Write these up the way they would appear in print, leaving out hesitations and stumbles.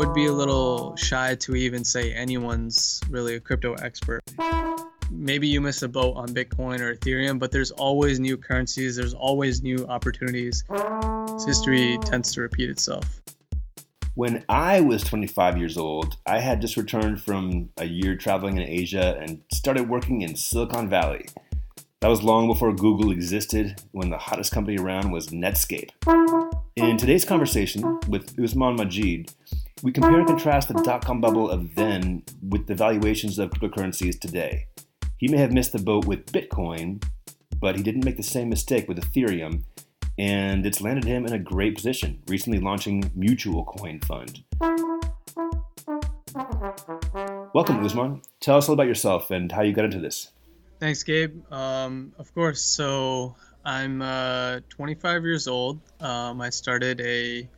would be a little shy to even say anyone's really a crypto expert. Maybe you missed a boat on Bitcoin or Ethereum, but there's always new currencies. There's always new opportunities. History tends to repeat itself. When I was 25 years old, I had just returned from a year traveling in Asia and started working in Silicon Valley. That was long before Google existed, when the hottest company around was Netscape. In today's conversation with Usman Majeed, we compare and contrast the dot-com bubble of then with the valuations of cryptocurrencies today. He may have missed the boat with Bitcoin, but he didn't make the same mistake with Ethereum, and it's landed him in a great position, recently launching Mutual Coin Fund. Welcome, Usman. Tell us a little about yourself and how you got into this. Thanks, Gabe. Of course. So I'm 25 years old. I started a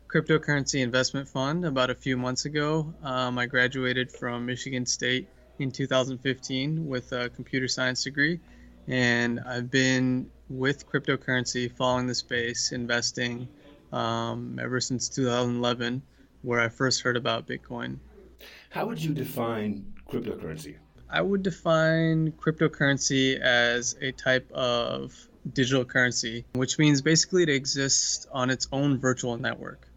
cryptocurrency investment fund about a few months ago. I graduated from Michigan State in 2015 with a computer science degree, and I've been with cryptocurrency, following the space, investing ever since 2011, where I first heard about Bitcoin. How would you define cryptocurrency? I would define cryptocurrency as a type of digital currency, which means basically it exists on its own virtual network.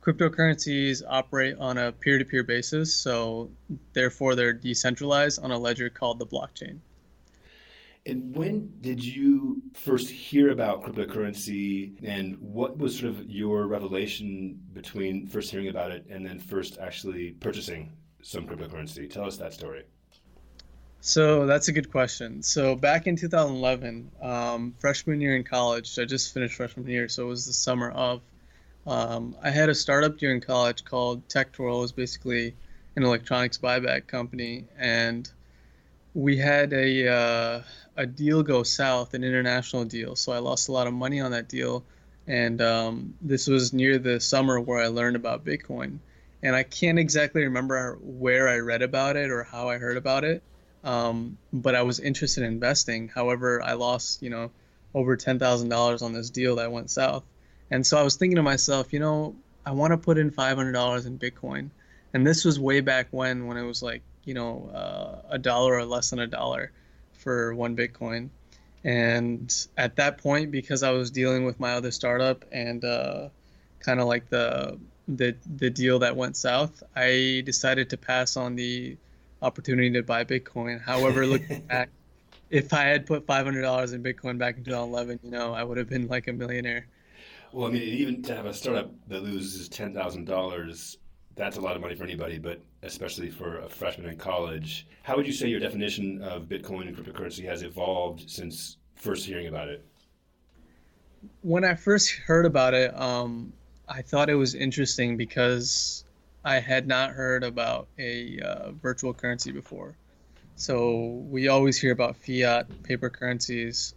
Cryptocurrencies operate on a peer-to-peer basis, so therefore they're decentralized on a ledger called the blockchain. And when did you first hear about cryptocurrency, and what was sort of your revelation between first hearing about it and then first actually purchasing some cryptocurrency? Tell us that story. So that's a good question. So back in 2011, freshman year in college, I just finished freshman year, so it was the summer of. I had a startup during college called Tech-Twirl. It was basically an electronics buyback company, and we had a deal go south, an international deal. So I lost a lot of money on that deal, and this was near the summer where I learned about Bitcoin. And I can't exactly remember where I read about it or how I heard about it, but I was interested in investing. However, I lost, over $10,000 on this deal that went south. And so I was thinking to myself, I want to put in $500 in Bitcoin. And this was way back when it was like, $1 or less than $1 for one Bitcoin. And at that point, because I was dealing with my other startup and kind of like the deal that went south, I decided to pass on the opportunity to buy Bitcoin. However, looking back, if I had put $500 in Bitcoin back in 2011, I would have been like a millionaire. Well, I mean, even to have a startup that loses $10,000, that's a lot of money for anybody, but especially for a freshman in college. How would you say your definition of Bitcoin and cryptocurrency has evolved since first hearing about it? When I first heard about it, I thought it was interesting because I had not heard about a virtual currency before. So we always hear about fiat, paper currencies,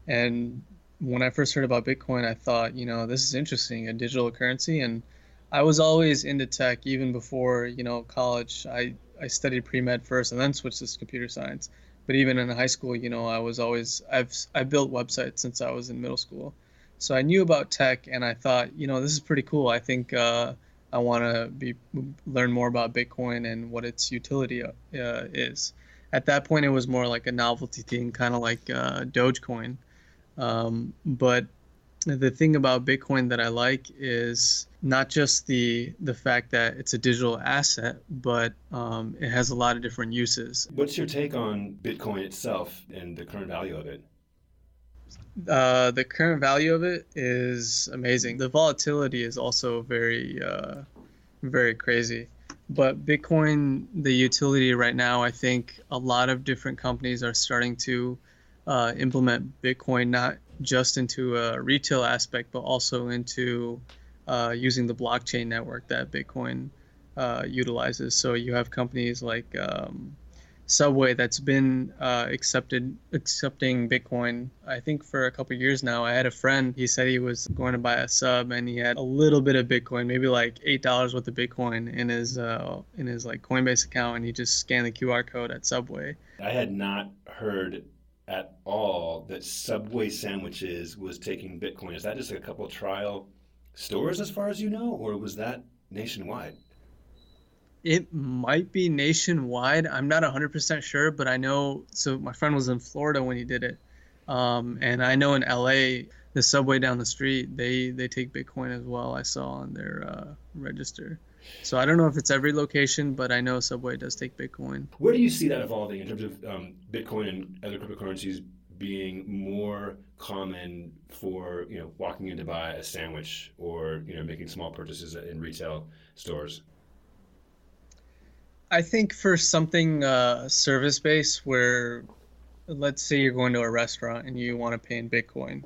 and when I first heard about Bitcoin, I thought, this is interesting, a digital currency. And I was always into tech, even before, college. I studied pre-med first and then switched to computer science. But even in high school, I built websites since I was in middle school. So I knew about tech, and I thought, this is pretty cool. I think I want to learn more about Bitcoin and what its utility is. At that point, it was more like a novelty thing, kind of like Dogecoin. But the thing about Bitcoin that I like is not just the fact that it's a digital asset, but it has a lot of different uses. What's your take on Bitcoin itself and the current value of it? The current value of it is amazing. The volatility is also very, very crazy. But Bitcoin, the utility right now, I think a lot of different companies are starting to implement Bitcoin not just into a retail aspect, but also into using the blockchain network that Bitcoin utilizes. So you have companies like Subway that's been accepting Bitcoin, I think, for a couple of years now. I had a friend, he said he was going to buy a sub and he had a little bit of Bitcoin, maybe like $8 worth of Bitcoin in his like Coinbase account, and he just scanned the QR code at Subway. I had not heard at all that Subway sandwiches was taking Bitcoin. Is that just a couple of trial stores as far as you know, or was that nationwide. It might be nationwide. I'm not 100% sure, but I know. So my friend was in Florida when he did it, and I know in LA, the subway down the street, they take Bitcoin as well. I saw on their register. So I don't know if it's every location, but I know Subway does take Bitcoin. Where do you see that evolving in terms of Bitcoin and other cryptocurrencies being more common for walking in to buy a sandwich or making small purchases in retail stores? I think for something service based, where let's say you're going to a restaurant and you want to pay in Bitcoin.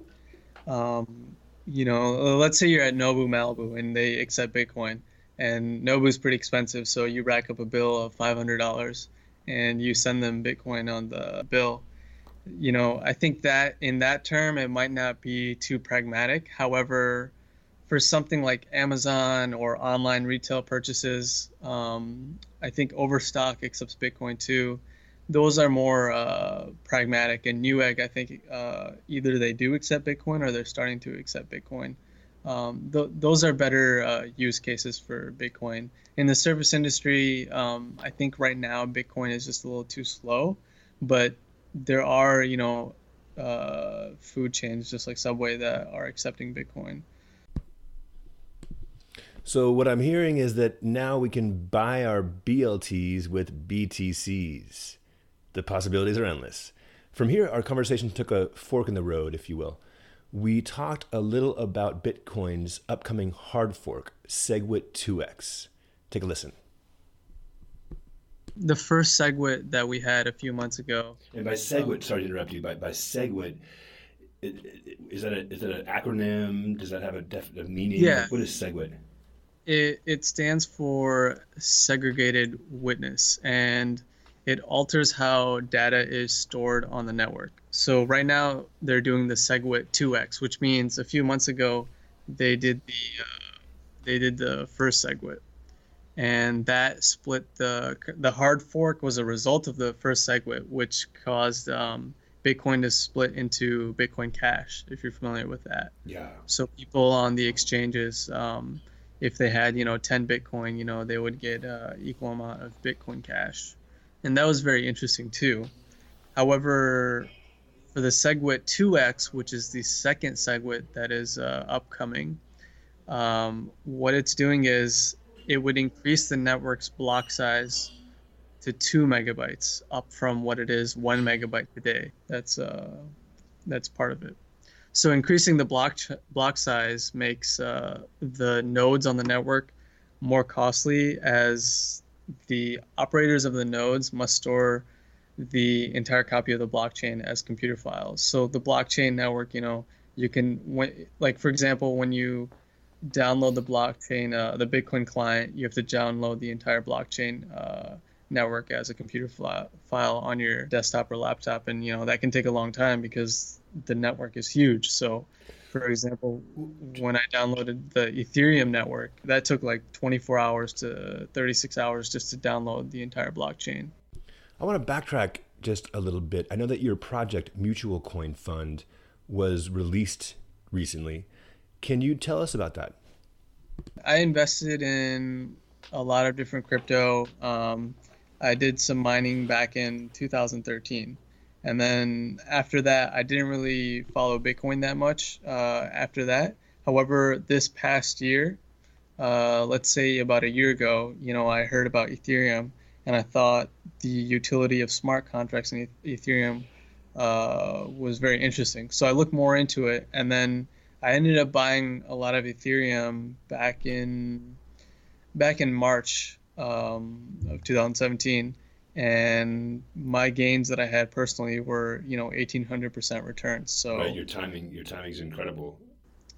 Let's say you're at Nobu Malibu and they accept Bitcoin, and Nobu's pretty expensive, so you rack up a bill of $500 and you send them Bitcoin on the bill. I think that in that term, it might not be too pragmatic. However, for something like Amazon or online retail purchases, I think Overstock accepts Bitcoin too. Those are more pragmatic. And Newegg, I think either they do accept Bitcoin or they're starting to accept Bitcoin. Those are better use cases for Bitcoin. In the service industry, I think right now Bitcoin is just a little too slow, but there are, food chains just like Subway that are accepting Bitcoin. So what I'm hearing is that now we can buy our BLTs with BTCs. The possibilities are endless. From here, our conversation took a fork in the road, if you will. We talked a little about Bitcoin's upcoming hard fork, Segwit 2x. Take a listen. The first Segwit that we had a few months ago. And by Segwit, sorry to interrupt you, by Segwit, is that an acronym? Does that have a meaning? Yeah. What is Segwit? It stands for Segregated Witness, and it alters how data is stored on the network. So right now they're doing the Segwit 2x, which means a few months ago they did the first Segwit, and that split the hard fork was a result of the first Segwit, which caused Bitcoin to split into Bitcoin Cash, if you're familiar with that. Yeah. So people on the exchanges, if they had 10 Bitcoin, they would get equal amount of Bitcoin Cash. And that was very interesting too. However, for the Segwit 2x, which is the second Segwit that is upcoming, what it's doing is it would increase the network's block size to 2 megabytes, up from what it is 1 megabyte today. That's part of it. So increasing the block size makes the nodes on the network more costly, as the operators of the nodes must store the entire copy of the blockchain as computer files. So the blockchain network, you can, like for example, when you download the blockchain, the Bitcoin client, you have to download the entire blockchain network as a computer file on your desktop or laptop, and that can take a long time because the network is huge. So for example, when I downloaded the Ethereum network, that took like 24 hours to 36 hours just to download the entire blockchain. I want to backtrack just a little bit. I know that your project, Mutual Coin Fund, was released recently. Can you tell us about that? I invested in a lot of different crypto. I did some mining back in 2013. And then after that, I didn't really follow Bitcoin that much after that. However, this past year, let's say about a year ago, I heard about Ethereum, and I thought the utility of smart contracts in Ethereum was very interesting. So I looked more into it, and then I ended up buying a lot of Ethereum back in March of 2017. And my gains that I had personally were 1,800% returns. So right, your timing is incredible.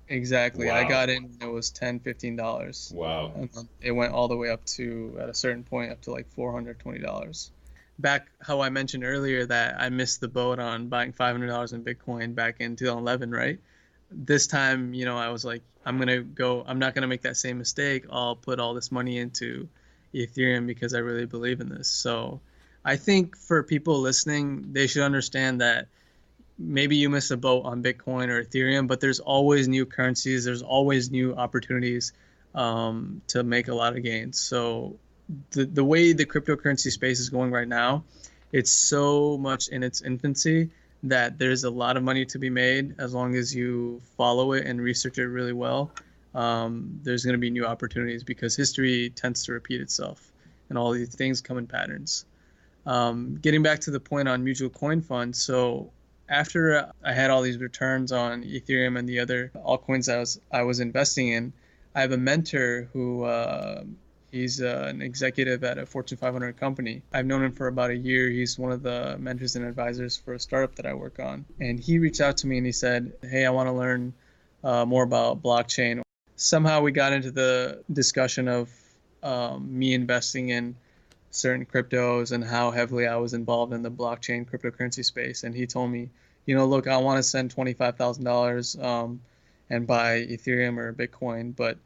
Exactly. Wow. I got in when it was $10-15. Wow. And it went all the way up to, at a certain point, up to like $420. Back how I mentioned earlier that I missed the boat on buying $500 in Bitcoin back in 2011, right? This time, I was like, I'm not going to make that same mistake. I'll put all this money into Ethereum because I really believe in this. So I think for people listening, they should understand that maybe you miss a boat on Bitcoin or Ethereum, but there's always new currencies. There's always new opportunities. to make a lot of gains. So the way the cryptocurrency space is going right now, it's so much in its infancy that there's a lot of money to be made as long as you follow it and research it really well. There's going to be new opportunities because history tends to repeat itself and all these things come in patterns. Getting back to the point on mutual coin funds, so after I had all these returns on Ethereum and the other altcoins I was investing in, I have a mentor who he's an executive at a Fortune 500 company. I've known him for about a year. He's one of the mentors and advisors for a startup that I work on. And he reached out to me and he said, "Hey, I want to learn more about blockchain." Somehow we got into the discussion of me investing in certain cryptos and how heavily I was involved in the blockchain cryptocurrency space. And he told me, look, I want to send $25,000 and buy Ethereum or Bitcoin. But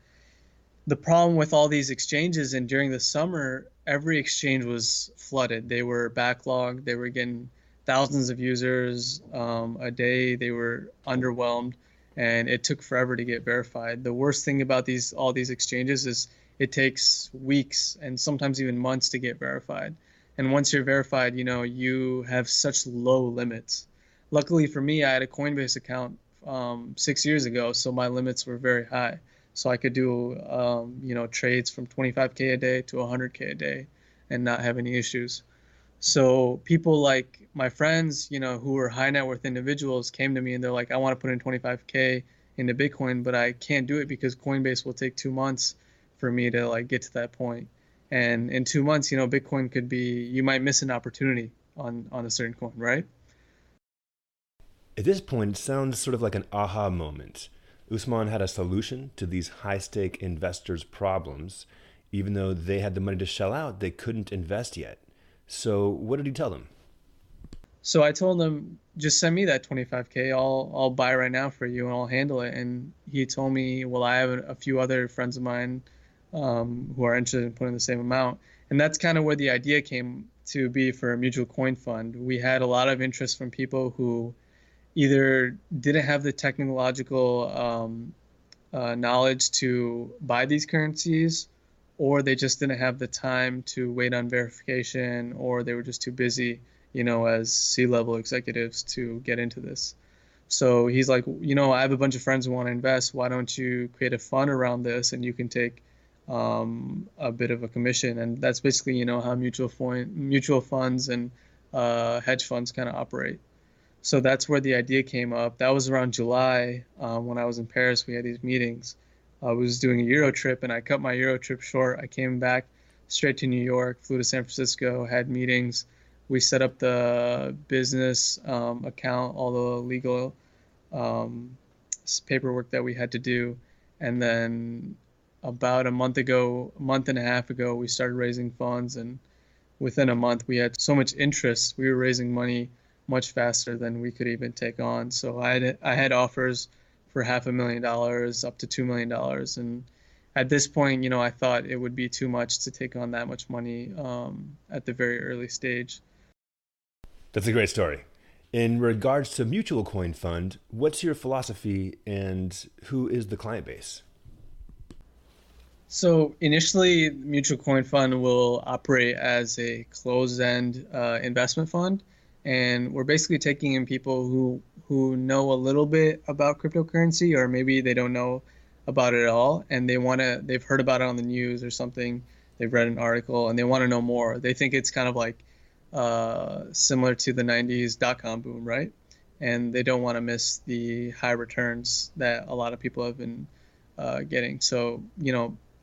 the problem with all these exchanges, and during the summer, every exchange was flooded. They were backlogged. They were getting thousands of users a day. They were underwhelmed, and it took forever to get verified. The worst thing about all these exchanges is it takes weeks and sometimes even months to get verified. And once you're verified, you have such low limits. Luckily for me, I had a Coinbase account 6 years ago, so my limits were very high. So I could do, trades from 25K a day to 100K a day and not have any issues. So people like my friends, who were high net worth individuals came to me and they're like, I want to put in 25K into Bitcoin, but I can't do it because Coinbase will take 2 months for me to get to that point. And in 2 months, Bitcoin could be, you might miss an opportunity on a certain coin, right? At this point, it sounds sort of like an aha moment. Usman had a solution to these high-stake investors' problems. Even though they had the money to shell out, they couldn't invest yet. So what did he tell them? So I told him, just send me that 25K. I'll buy right now for you and I'll handle it. And he told me, well, I have a few other friends of mine who are interested in putting the same amount. And that's kind of where the idea came to be for a mutual coin fund. We had a lot of interest from people who either didn't have the technological knowledge to buy these currencies, or they just didn't have the time to wait on verification, or they were just too busy, as C-level executives to get into this. So he's like, I have a bunch of friends who want to invest. Why don't you create a fund around this and you can take a bit of a commission? And that's basically, how mutual funds and hedge funds kind of operate. So that's where the idea came up. That was around July when I was in Paris. We had these meetings. I was doing a Euro trip and I cut my Euro trip short. I came back straight to New York, flew to San Francisco, had meetings. We set up the business account, all the legal paperwork that we had to do. And then about a month and a half ago, we started raising funds. And within a month, we had so much interest. We were raising money much faster than we could even take on. So I had offers for $500,000 up to $2 million. And at this point, I thought it would be too much to take on that much money at the very early stage. That's a great story. In regards to mutual coin fund, what's your philosophy and who is the client base? So initially, mutual coin fund will operate as a closed-end investment fund. And we're basically taking in people who know a little bit about cryptocurrency, or maybe they don't know about it at all, and they've heard about it on the news or something, they've read an article, and they want to know more. They think it's kind of like similar to the 90s dot-com boom, right? And they don't want to miss the high returns that a lot of people have been getting. So,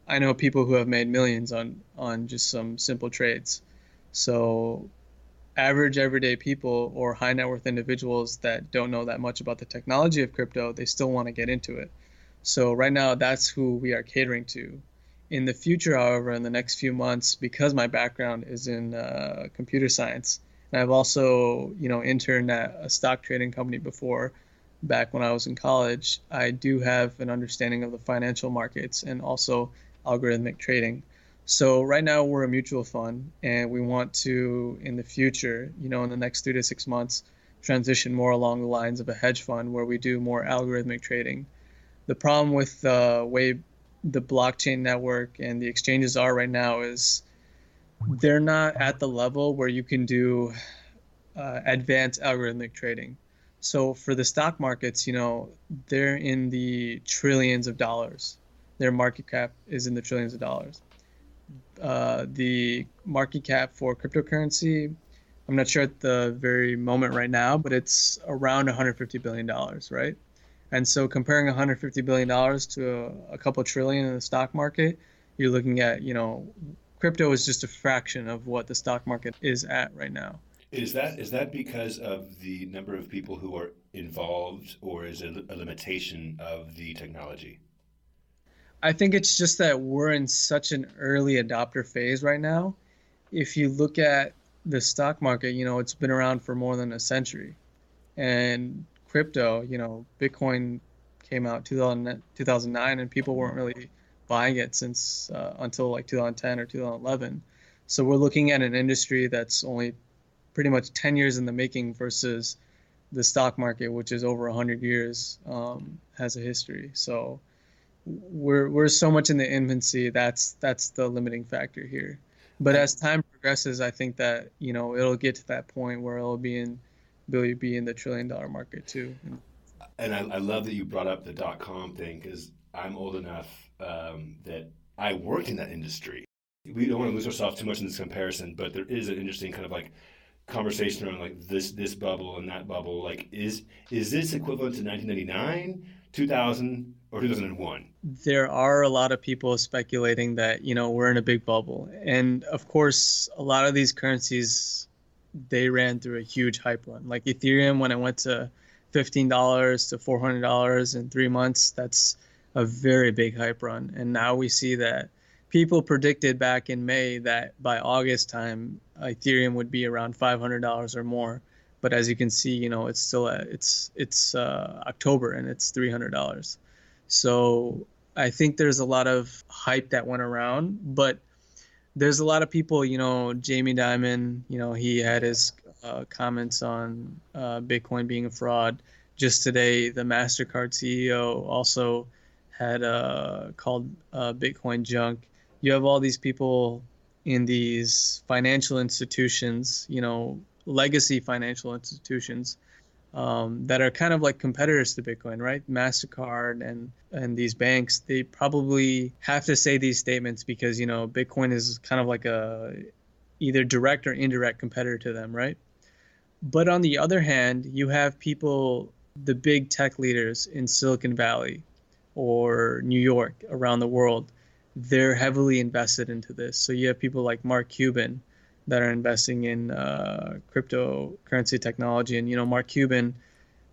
I know people who have made millions on just some simple trades. So average everyday people or high net worth individuals that don't know that much about the technology of crypto, they still want to get into it. So right now, that's who we are catering to. In the future, however, in the next few months, because my background is in computer science, and I've also, interned at a stock trading company before, back when I was in college, I do have an understanding of the financial markets and also algorithmic trading. So right now we're a mutual fund, and we want to, in the future, in the next 3 to 6 months, transition more along the lines of a hedge fund where we do more algorithmic trading. The problem with the way the blockchain network and the exchanges are right now is they're not at the level where you can do advanced algorithmic trading. So for the stock markets, they're in the trillions of dollars. Their market cap is in the trillions of dollars. The market cap for cryptocurrency, I'm not sure at the very moment right now, but it's around $150 billion, right? And so comparing $150 billion to a couple trillion in the stock market, you're looking at, crypto is just a fraction of what the stock market is at right now. Is that because of the number of people who are involved, or is it a limitation of the technology? I think it's just that we're in such an early adopter phase right now. If you look at the stock market, it's been around for more than a century. And crypto, Bitcoin came out 2009 and people weren't really buying it since until like 2010 or 2011. So we're looking at an industry that's only pretty much 10 years in the making versus the stock market, which is over 100 years, has a history. So we're so much in the infancy. That's the limiting factor here. But as time progresses, I think that it'll get to that point where it'll be in the $1 trillion market too. And I love that you brought up the .com thing, because I'm old enough that I worked in that industry. We don't want to lose ourselves too much in this comparison, but there is an interesting kind of like conversation around like this bubble and that bubble. Like, is this equivalent to 1999, 2000, or 2001? There are a lot of people speculating that we're in a big bubble, and of course, a lot of these currencies, they ran through a huge hype run. Like Ethereum, when it went to $15 to $400 in 3 months, that's a very big hype run. And now we see that people predicted back in May that by August time, Ethereum would be around $500 or more. But as you can see, it's still it's October and it's $300. So I think there's a lot of hype that went around, but there's a lot of people, Jamie Dimon, he had his comments on Bitcoin being a fraud. Just today, the MasterCard CEO also had called Bitcoin junk. You have all these people in these financial institutions, legacy financial institutions that are kind of like competitors to Bitcoin, right? MasterCard and these banks, they probably have to say these statements because, Bitcoin is kind of like a either direct or indirect competitor to them, right? But on the other hand, you have people, the big tech leaders in Silicon Valley or New York, around the world, they're heavily invested into this. So you have people like Mark Cuban that are investing in cryptocurrency technology. And, Mark Cuban,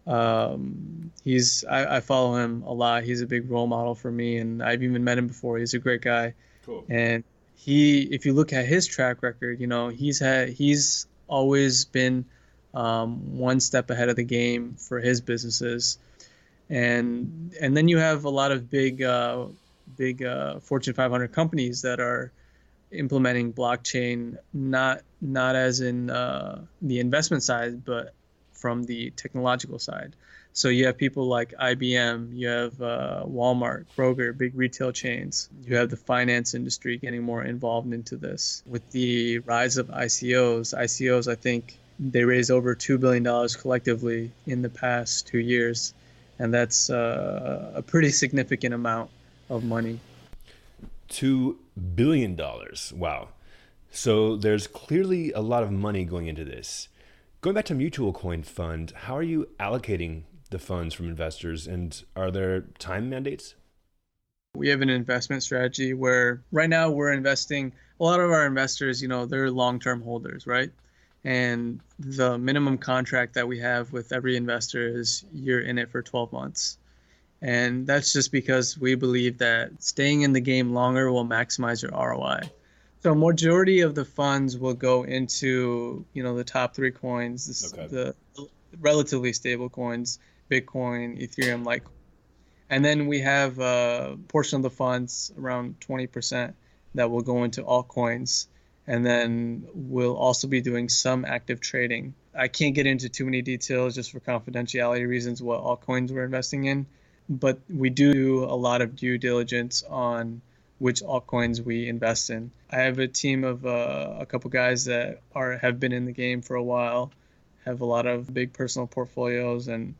I follow him a lot. He's a big role model for me, and I've even met him before. He's a great guy. Cool. And if you look at his track record, he's always been one step ahead of the game for his businesses. And then you have a lot of big Fortune 500 companies that are implementing blockchain, not as in the investment side, but from the technological side. So you have people like IBM, you have Walmart, Kroger, big retail chains. You have the finance industry getting more involved into this. With the rise of ICOs, I think they raised over $2 billion collectively in the past 2 years. And that's a pretty significant amount of money. $2 billion. Wow. So there's clearly a lot of money going into this. Going back to mutual coin fund, how are you allocating the funds from investors, and are there time mandates? We have an investment strategy where right now we're investing, a lot of our investors, they're long-term holders, right? And the minimum contract that we have with every investor is you're in it for 12 months. And that's just because we believe that staying in the game longer will maximize your ROI. So majority of the funds will go into, the top 3 coins, the relatively stable coins, Bitcoin, Ethereum, Litecoin. And then we have a portion of the funds, around 20%, that will go into altcoins. And then we'll also be doing some active trading. I can't get into too many details just for confidentiality reasons what altcoins we're investing in. but we do a lot of due diligence on which altcoins we invest in. I have a team of a couple guys that have been in the game for a while, have a lot of big personal portfolios, and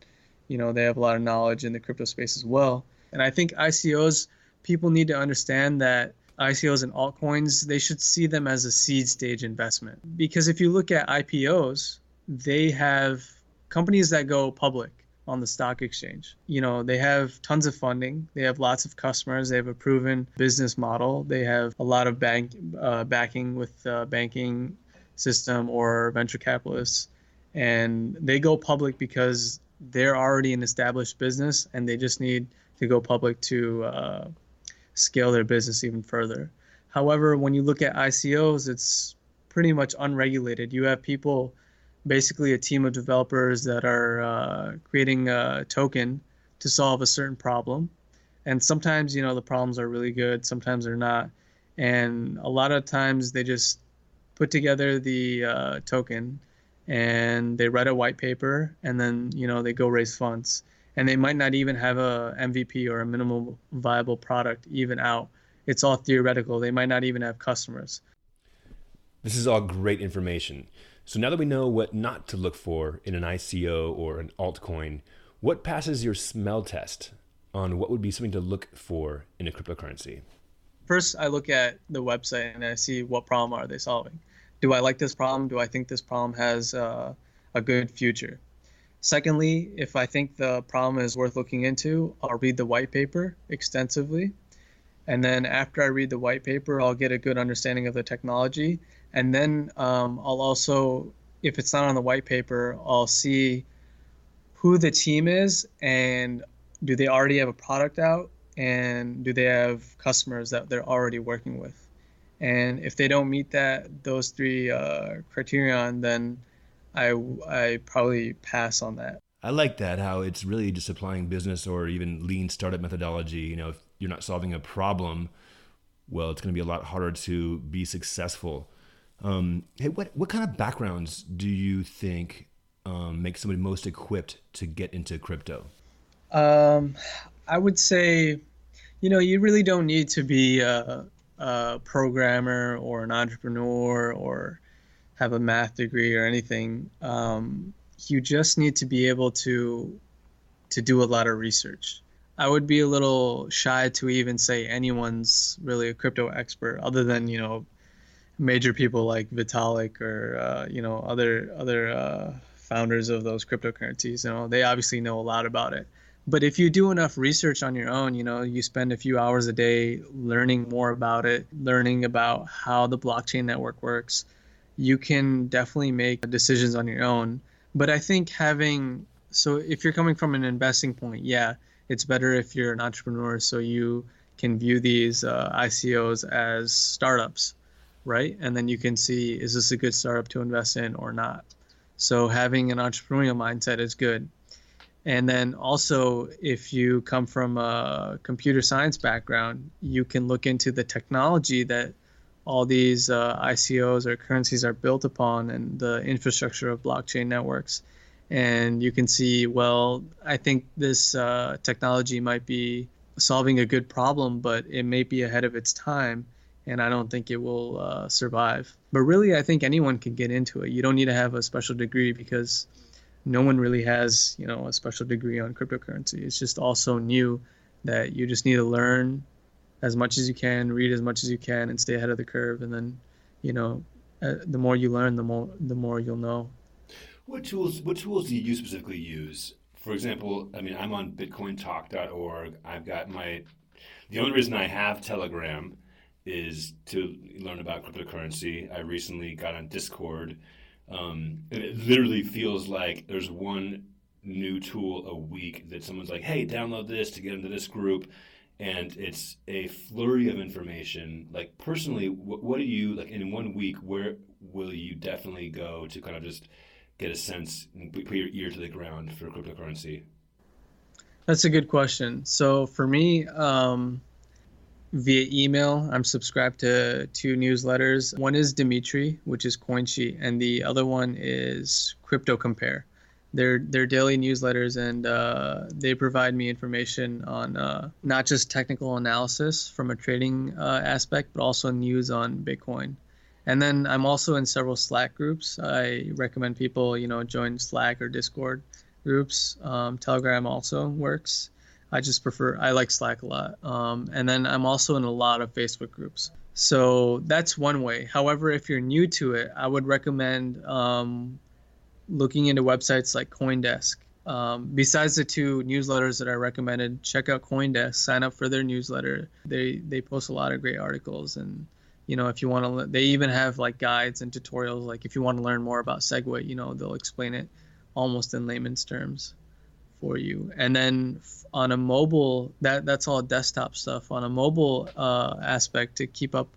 they have a lot of knowledge in the crypto space as well. And I think ICOs, people need to understand that ICOs and altcoins, they should see them as a seed stage investment. Because if you look at IPOs, they have companies that go public on the stock exchange. They have tons of funding. They have lots of customers. They have a proven business model. They have a lot of backing with the banking system or venture capitalists. And they go public because they're already an established business and they just need to go public to scale their business even further. However, when you look at ICOs, it's pretty much unregulated. You have people, basically a team of developers that are creating a token to solve a certain problem. And sometimes, the problems are really good, sometimes they're not. And a lot of times they just put together the token and they write a white paper and then, they go raise funds. And they might not even have a MVP or a minimum viable product even out. It's all theoretical. They might not even have customers. This is all great information. So now that we know what not to look for in an ICO or an altcoin, what passes your smell test on what would be something to look for in a cryptocurrency? First, I look at the website and I see what problem are they solving. Do I like this problem? Do I think this problem has a good future? Secondly, if I think the problem is worth looking into, I'll read the white paper extensively. And then after I read the white paper, I'll get a good understanding of the technology. And then I'll also, if it's not on the white paper, I'll see who the team is and do they already have a product out and do they have customers that they're already working with. And if they don't meet those three criterion, then I probably pass on that. I like that, how it's really just applying business or even lean startup methodology. If you're not solving a problem, well, it's going to be a lot harder to be successful. Hey, what kind of backgrounds do you think make somebody most equipped to get into crypto? I would say, you really don't need to be a programmer or an entrepreneur or have a math degree or anything. You just need to be able to do a lot of research. I would be a little shy to even say anyone's really a crypto expert other than, major people like Vitalik or, other founders of those cryptocurrencies. They obviously know a lot about it. But if you do enough research on your own, you spend a few hours a day learning more about it, learning about how the blockchain network works, you can definitely make decisions on your own. But I think so if you're coming from an investing point, yeah, it's better if you're an entrepreneur so you can view these ICOs as startups, right? And then you can see, is this a good startup to invest in or not? So having an entrepreneurial mindset is good. And then also, if you come from a computer science background, you can look into the technology that all these ICOs or currencies are built upon and the infrastructure of blockchain networks. And you can see, well, I think this technology might be solving a good problem, but it may be ahead of its time. And I don't think it will survive. But really, I think anyone can get into it. You don't need to have a special degree because no one really has, a special degree on cryptocurrency. It's just all so new that you just need to learn as much as you can, read as much as you can, and stay ahead of the curve. And then, the more you learn, the more you'll know. What tools do you specifically use? For example, I'm on bitcointalk.org. I've got the only reason I have Telegram is to learn about cryptocurrency. I recently got on Discord. And it literally feels like there's one new tool a week that someone's like, hey, download this to get into this group. And it's a flurry of information. Like, personally, what do you, like, in 1 week, where will you definitely go to kind of just get a sense and put your ear to the ground for cryptocurrency? That's a good question. So for me, via email, I'm subscribed to 2 newsletters. One is Dimitri, which is CoinSheet, and the other one is Crypto Compare. their daily newsletters, and they provide me information on not just technical analysis from a trading aspect, but also news on Bitcoin. And then I'm also in several Slack groups. I recommend people, join Slack or Discord groups. Telegram also works. I like Slack a lot. And then I'm also in a lot of Facebook groups. So that's one way. However, if you're new to it, I would recommend looking into websites like CoinDesk. Besides the two newsletters that I recommended, check out CoinDesk, sign up for their newsletter. They post a lot of great articles, and if you want to, they even have like guides and tutorials. Like if you want to learn more about Segwit, they'll explain it almost in layman's terms for you. And then on a mobile, that's all desktop stuff. On a mobile aspect, to keep up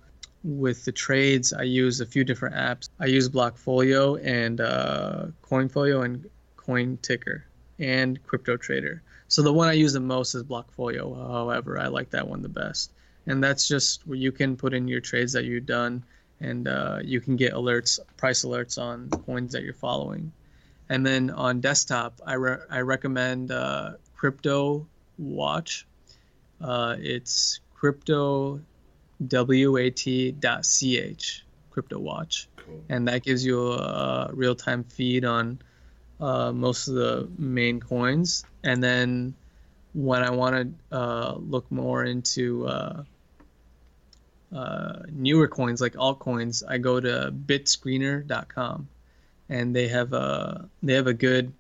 with the trades, I use a few different apps. I use Blockfolio and CoinFolio and CoinTicker and CryptoTrader. So the one I use the most is Blockfolio. However, I like that one the best. And that's just where you can put in your trades that you've done, and you can get alerts, price alerts on coins that you're following. And then on desktop, I recommend Crypto Watch. It's cryptowat.ch, Crypto Watch. Cool. And that gives you a real-time feed on most of the main coins. And then when I want to look more into newer coins like altcoins, I go to bitscreener.com, and they have a good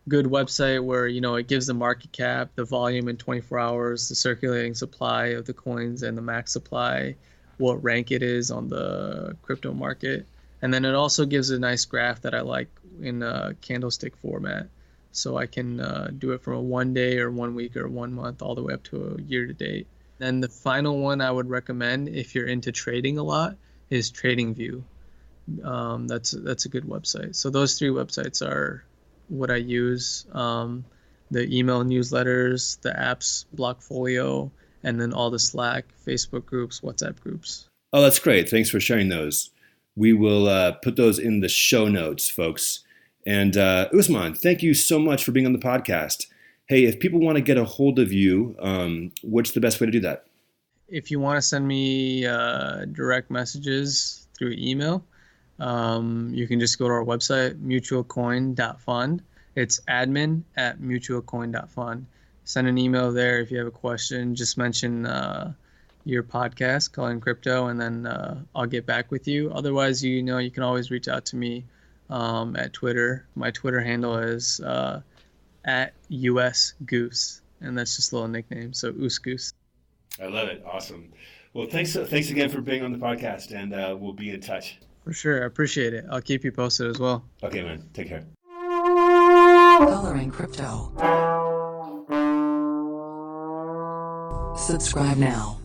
website where it gives the market cap, the volume in 24 hours, the circulating supply of the coins, and the max supply, what rank it is on the crypto market. And then it also gives a nice graph that I like in a candlestick format, so I can do it from a 1 day or 1 week or 1 month all the way up to a year to date. And the final one I would recommend if you're into trading a lot is TradingView. That's a good website. So those three websites are what I use. The email newsletters, the apps, Blockfolio, and then all the Slack, Facebook groups, WhatsApp groups. Oh, that's great. Thanks for sharing those. We will put those in the show notes, folks. And Usman, thank you so much for being on the podcast. Hey, if people want to get a hold of you, what's the best way to do that? If you want to send me direct messages through email, you can just go to our website, mutualcoin.fund. It's admin@mutualcoin.fund. Send an email there if you have a question. Just mention your podcast, Calling Crypto, and then I'll get back with you. Otherwise, you can always reach out to me at Twitter. My Twitter handle is @USGoose, and that's just a little nickname, so Goose. I love it. Awesome. Well, thanks again for being on the podcast, and we'll be in touch. For sure. I appreciate it. I'll keep you posted as well. Okay, man. Take care. Coloring Crypto. Subscribe now.